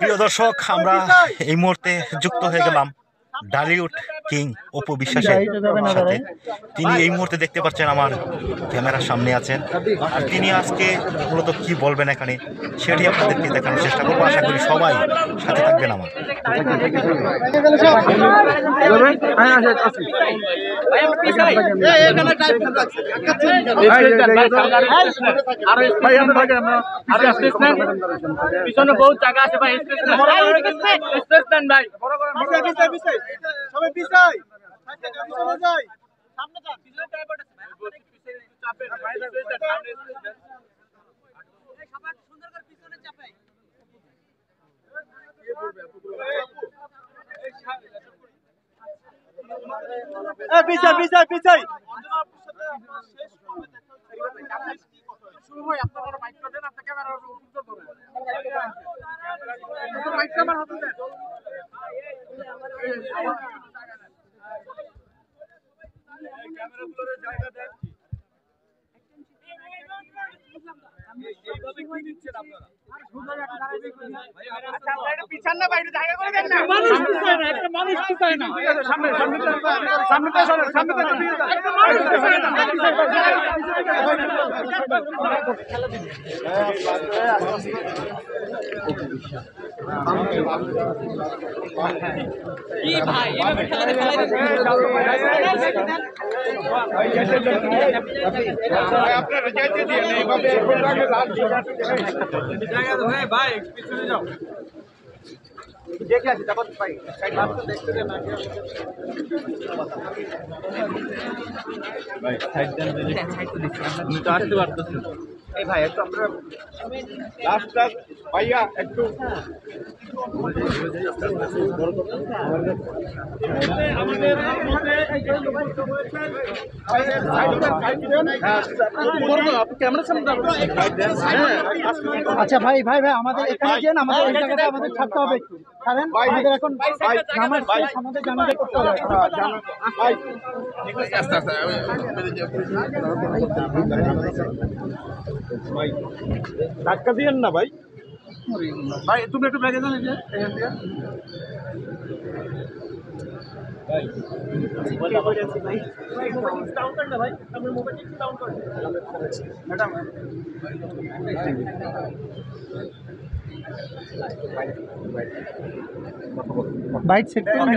প্রিয় দর্শক, আমরা এই মুহূর্তে যুক্ত হয়ে গেলাম ডালিউড কিং অপু বিশ্বাসের সাথে। তিনি এই মুহূর্তে দেখতে পাচ্ছেন আমার ক্যামেরার সামনে আছেন, আর তিনি আজকে মূলত কি বলবেন এখানে সেটি আপনাদেরকে দেখানোর চেষ্টা করবো। আশা করি সবাই সাথে থাকবেন আমার। পিছনে বহুত জায়গা আছে ভাই, স্পেস দেন ভাই। সবাই পিছাই, পিছনে যাই, সামনে যান, পিছনে ড্রাইভার আছে ভাই, আপনারা পিছনে চাপেন ভাই, সবার সুন্দর করে পিছনে চাপাই। পিছাই পিছাই পিছাই শুরু হয়। আপনারা মাইকটা দেন, আপনার ক্যামেরার উপর ধরে মাইকটা আমার হাতে দেন। ক্যামেরাগুলোর জায়গা দেন। এইভাবে কি দিচ্ছেন আপনারা? পিছান না বাইরে জায়গা করে দেন না। মানুষ পিছায় না, একটা মানুষ পিছায় না। সামনে সামনে সামনে সামনে একটা মানুষ পিছায় না। কি ভাই এভাবে খেলা দেখাই আপনারা যাইতে দিন এইভাবে জায়গা তো ভাই ভাই পিছনে যাও। দেখে আসি তারপর ভাই সাইড মারতে দেখতে দেন আগে ভাই সাইড দেন যদি সাইড তো দিচ্ছি আপনি তো আসতে পারতেছেন। এই ভাই একটু আমরা লাস্ট ভাইয়া একটু আমাদের আচ্ছা ভাই ভাই ভাই আমাদের এখানে যেন আমাদের এই জায়গাটা আমাদের ছাড়তে হবে একটু, কারণ আমাদের এখন নামাজ শেষ, আমাদের জানাজা করতে হবে। ধাক্কা দিয়েন না ভাই। ভাই তুমি একটু ব্যাগে যান, বাইট সেট করুন।